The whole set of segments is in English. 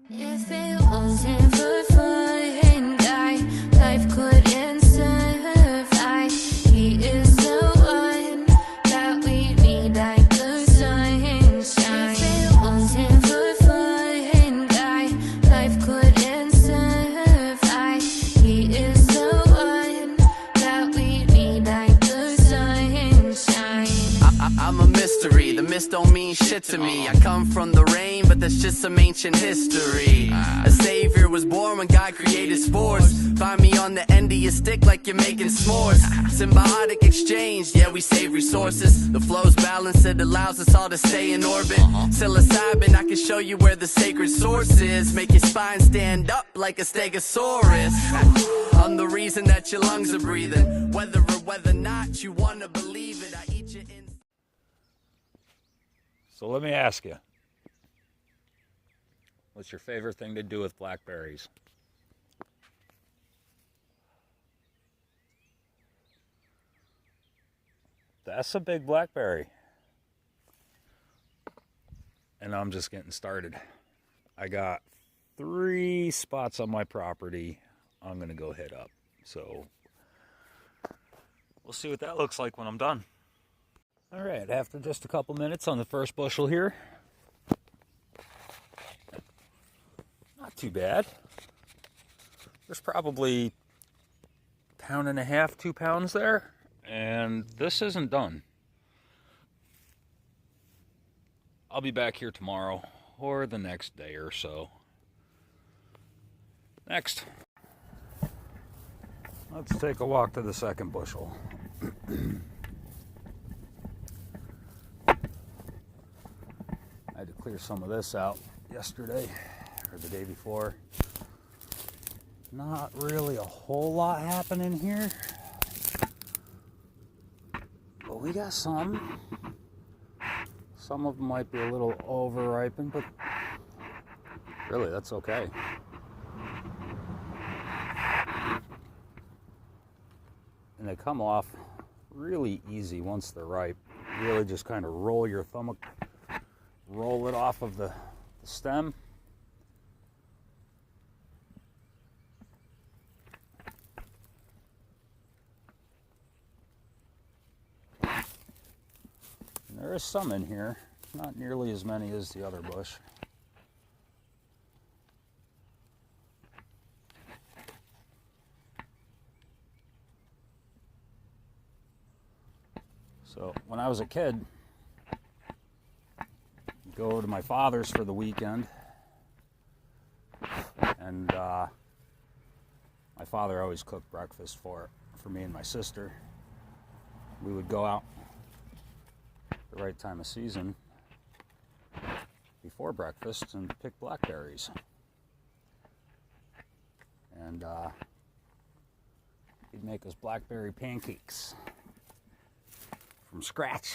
If it wasn't for fun, life couldn't survive. He is the one that we need, like the sunshine. If it wasn't for fun, life couldn't survive. He is the one that we need, like the sunshine. I'm a mystery, the mist don't mean shit to me. I come from the rain, but that's just some ancient history. A savior was born when God created spores. Find me on the end of your stick like you're making s'mores. Symbiotic exchange, yeah, we save resources. The flow's balanced, it allows us all to stay in orbit. Psilocybin, I can show you where the sacred source is. Make your spine stand up like a stegosaurus. I'm the reason that your lungs are breathing. Whether or whether not you wanna believe it, I eat you in. So let me ask you, what's your favorite thing to do with blackberries? That's a big blackberry. And I'm just getting started. I got 3 spots on my property I'm going to go hit up. So we'll see what that looks like when I'm done. All right, after just a couple minutes on the first bushel here. Not too bad. There's probably 1.5 pounds, 2 pounds there. And this isn't done. I'll be back here tomorrow or the next day or so. Next. Let's take a walk to the second bushel. I had to clear some of this out yesterday or the day before. Not really a whole lot happening here, but we got some. Some of them might be a little over-ripened, but really that's okay. And they come off really easy once they're ripe. You really just kind of roll your thumb, roll it off of the stem. And there is some in here, not nearly as many as the other bush. So when I was a kid, I'd go to my father's for the weekend, and my father always cooked breakfast for me and my sister. We would go out the right time of season before breakfast and pick blackberries. And he'd make us blackberry pancakes from scratch.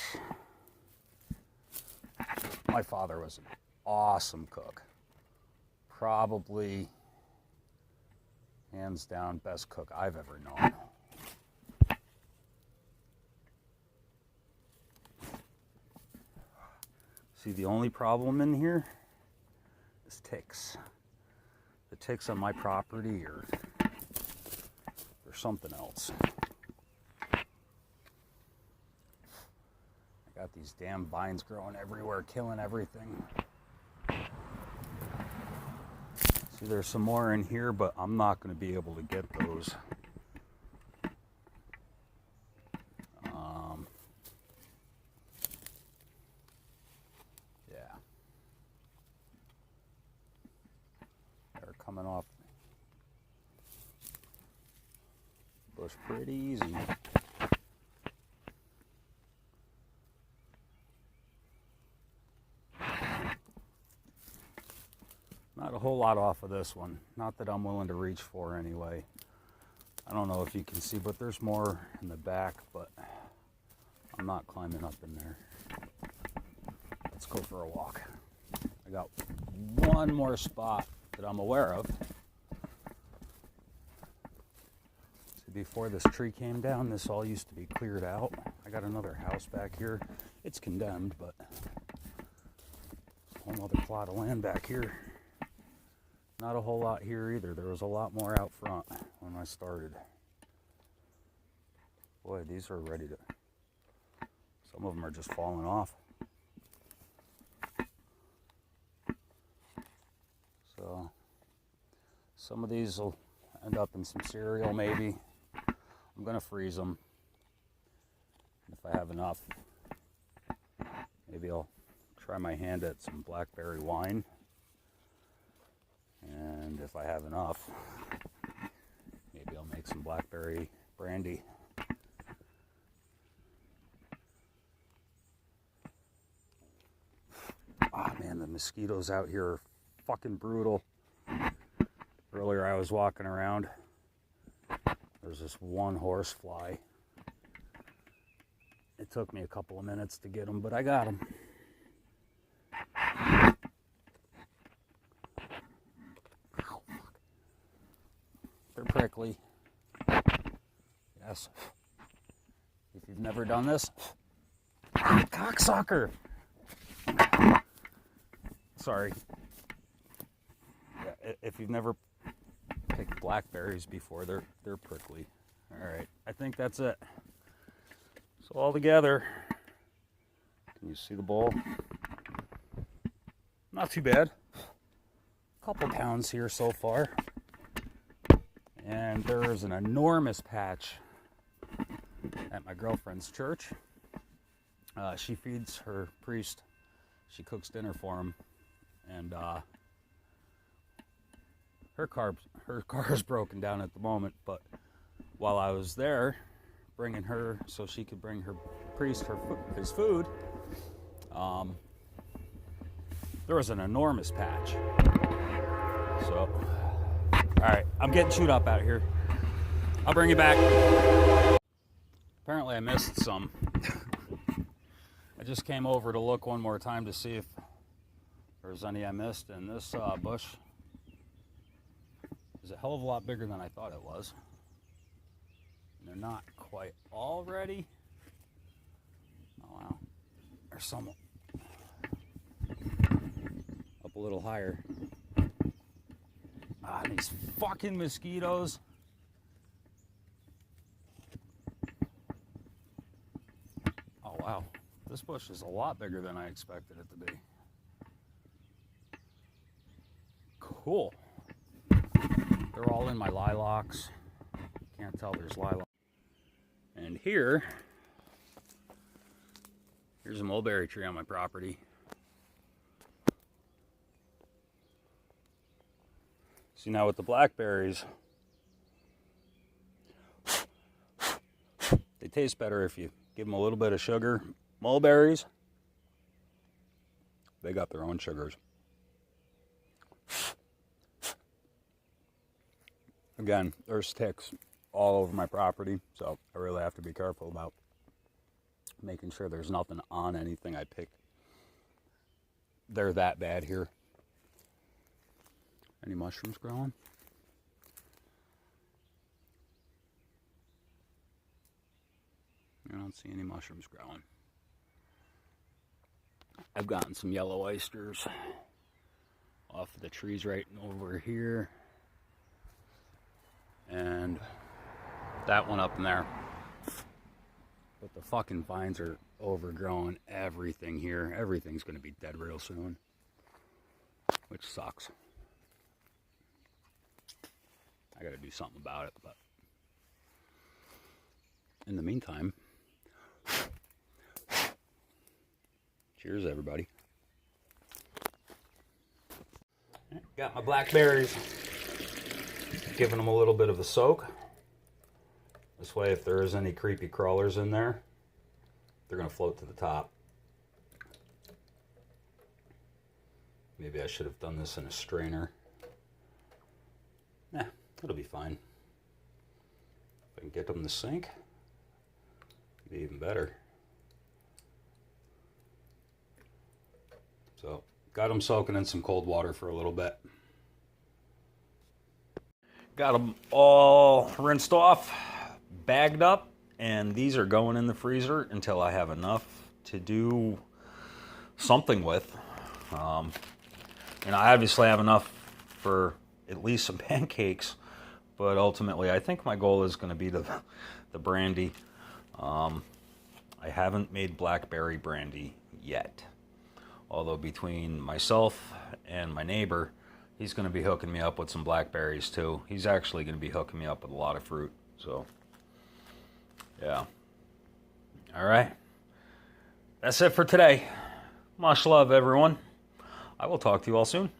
My father was an awesome cook. Probably, hands down, best cook I've ever known. See, the only problem in here is ticks. The ticks on my property or something else. I got these damn vines growing everywhere, killing everything. See, there's some more in here, but I'm not going to be able to get those. Yeah. They're coming off bush pretty easy. Not a whole lot off of this one. Not that I'm willing to reach for anyway. I don't know if you can see, but there's more in the back, but I'm not climbing up in there. Let's go for a walk. I got one more spot that I'm aware of. See, before this tree came down, this all used to be cleared out. I got another house back here. It's condemned, but a whole other plot of land back here. Not a whole lot here either. There was a lot more out front when I started. Boy, these are ready to... Some of them are just falling off. So, some of these will end up in some cereal maybe. I'm going to freeze them. If I have enough, maybe I'll try my hand at some blackberry wine. And if I have enough, maybe I'll make some blackberry brandy. Ah, man, the mosquitoes out here are fucking brutal. Earlier I was walking around. There's this one horsefly. It took me a couple of minutes to get him, but I got him. They're prickly. Yes. If you've never done this, cocksucker. Sorry. Yeah, if you've never picked blackberries before, they're prickly. All right, I think that's it. So all together, can you see the bowl? Not too bad. A couple pounds here so far. And there is an enormous patch at my girlfriend's church. She feeds her priest. She cooks dinner for him. And her car's broken down at the moment. But while I was there, bringing her so she could bring her priest his food, there was an enormous patch. So, all right, I'm getting chewed up out here. I'll bring you back. Apparently I missed some. I just came over to look one more time to see if there's any I missed, and this bush is a hell of a lot bigger than I thought it was. And they're not quite all ready. Oh wow, there's some up a little higher. Ah, these fucking mosquitoes. Oh wow, this bush is a lot bigger than I expected it to be. Cool. They're all in my lilacs. Can't tell there's lilac. And here's a mulberry tree on my property. See, now with the blackberries, they taste better if you give them a little bit of sugar. Mulberries, they got their own sugars. Again, there's ticks all over my property, so I really have to be careful about making sure there's nothing on anything I pick. They're that bad here. Any mushrooms growing? I don't see any mushrooms growing. I've gotten some yellow oysters off of the trees right over here. And that one up in there. But the fucking vines are overgrowing everything here. Everything's going to be dead real soon, which sucks. I got to do something about it, but in the meantime, cheers everybody. Got my blackberries. Giving them a little bit of a soak. This way, if there is any creepy crawlers in there, they're going to float to the top. Maybe I should have done this in a strainer. Nah, it'll be fine. If I can get them to sink, it'll be even better. So, got them soaking in some cold water for a little bit. Got them all rinsed off, bagged up, and these are going in the freezer until I have enough to do something with. And I obviously have enough for at least some pancakes. But ultimately, I think my goal is going to be the brandy. I haven't made blackberry brandy yet. Although between myself and my neighbor, he's going to be hooking me up with some blackberries too. He's actually going to be hooking me up with a lot of fruit. So, yeah. All right. That's it for today. Much love, everyone. I will talk to you all soon.